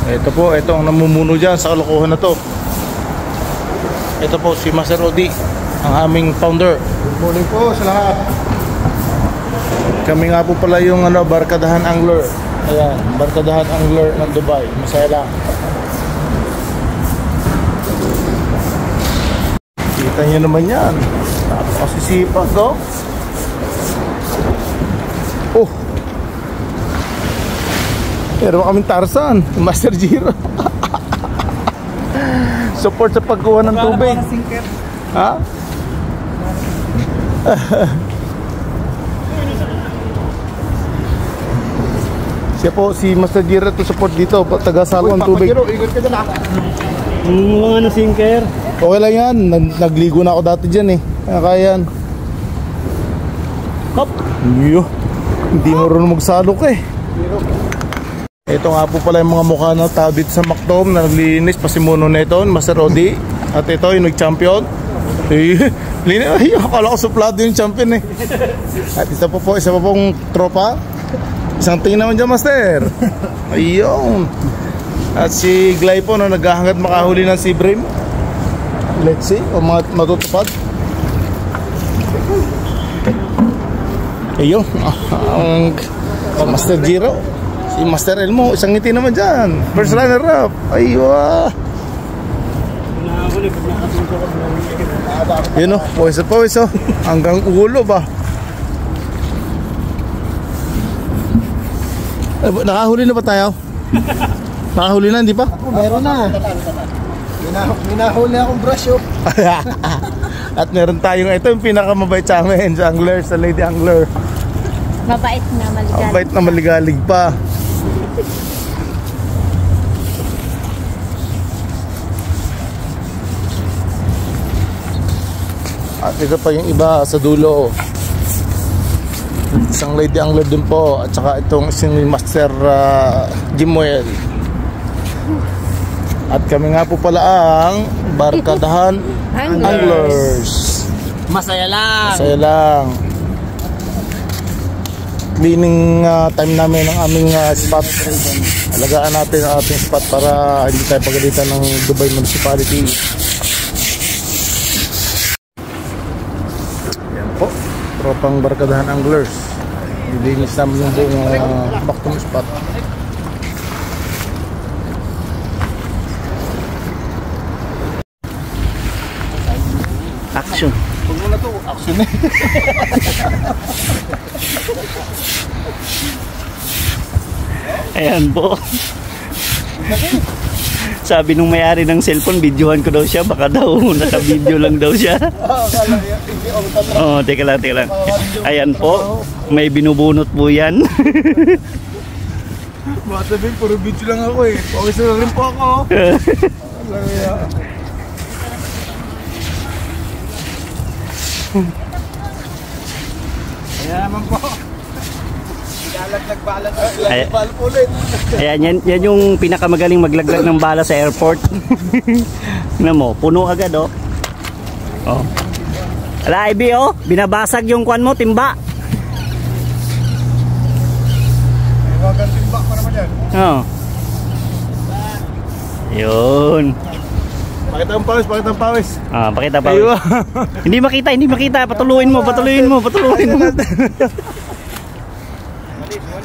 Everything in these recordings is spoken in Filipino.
Ito po, ito ang namumuno dyan sa kalokohan na to. Ito po si Master Odi, ang aming founder. Good morning po sa lahat. Kami nga po pala yung barkadahan angler. Ayan, barkadahan angler ng Dubai. Masaya lang. Kita nyo naman yan. Napakasisipag, oh. Oh. Meron kaming Tarzan, Master Giro. Support sa pagkuha ng tubig. Ha? Siya po, si Master Giro to support dito, taga-salo ng tubig. Ikot ka dyan ha. Mga na-sinker. Okay lang yan, nagligo na ako dati dyan eh. Kaya yan. Hop! Iyo, hindi marunong magsalok eh. Ito nga po pala yung mga mukha na tabit sa Macdom na naglilinis, pasimuno na ito, Master Odi. At ito yung nag-champion. Ay, akala ko suplado yung champion eh. At isa po isa pa pong tropa. Isang tingin naman dyan, Master. Ayun. At si Glay po na naghahangad makahuli ng si Brim. Let's see, o matutupad. Ayun, ang Master Giro. Si Master Elmo, isang ngiti naman dyan. First runner up. Aywa. Yun o, pawis o. Hanggang ulo ba? Nakahuli na ba tayo? Nakahuli na, hindi pa? Ako, meron na. Minahuli akong brush oh. At meron tayong ito yung pinakamabait sa amin, sa angler, sa lady angler. Mabait na maligalig. Mabait na maligalig pa. At ito pa yung iba sa dulo. Isang lady angler din po. At saka itong isang Master Jimuel. At kami nga po pala ang barkadahan anglers. Masaya lang. Masaya lang. Cleaning time namin ng aming spot. Alagaan natin ang ating spot para hindi tayo pagalitan ng Dubai Municipality. Yan po, tropang barkadahan anglers. Nilinis namin yung buong Macdom spot. Action. Huwag mo na to, action eh. Ayan po. Sabi nung may-ari ng cellphone, videohan ko daw siya. Baka daw, naka-video lang daw siya. Oo, teka lang. Ayan po, may binubunot po yan. Matabing, puro video lang ako eh. Okay, sila rin po ako. Kaya naman po. Nagbalag Ulit. Ayan, yan yung pinakamagaling maglaglag ng bala sa airport. Tingnan mo, puno agad oh. Oh. Ala, Ibi oh, binabasag yung kwan mo, timba. Iwagan timba pa naman yan. Oh. Yun. Pakita ang pawis. Ah, pakita pa. Hindi makita. Patuloyin mo.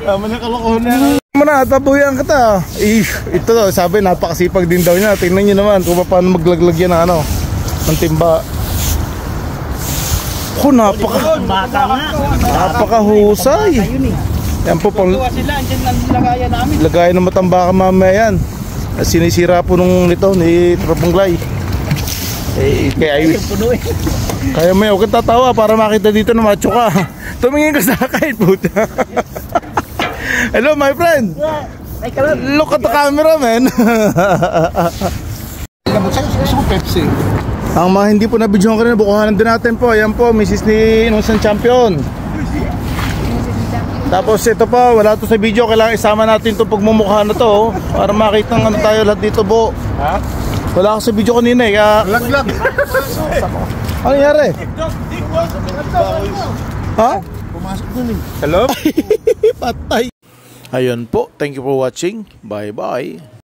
Tama na kalokohan na. Muna, tabuyan kita. Ito daw, sabi napakasipag din daw niya. Tingnan niyo naman kung paano maglaglag yan ng ng timba. Napakahusay. Yan po pang lagayan ng matambaka mamaya yan. Sinisira po nung nito ni Tropong Glay. Kaya may huwag kang tatawa para makita dito na macho ka. Tumingin ka sa akin, puta. Hello my friend. Look at the camera, man. Gusto ko Pepsi. Ang mga hindi po nabidyohan kanina, bukuhanan din natin po. Ayan po, Mrs. ni Inusang Champion. Tapos ito pa, wala to sa video. Kailangan isama natin itong pagmumukha na to para makita ng ano tayo lahat dito, Bo. Ha? Wala ako sa video kanina eh. Laglag. Ano nangyari? Ha? Pumasok dun eh. Hello? Patay. Ayun po, thank you for watching. Bye bye.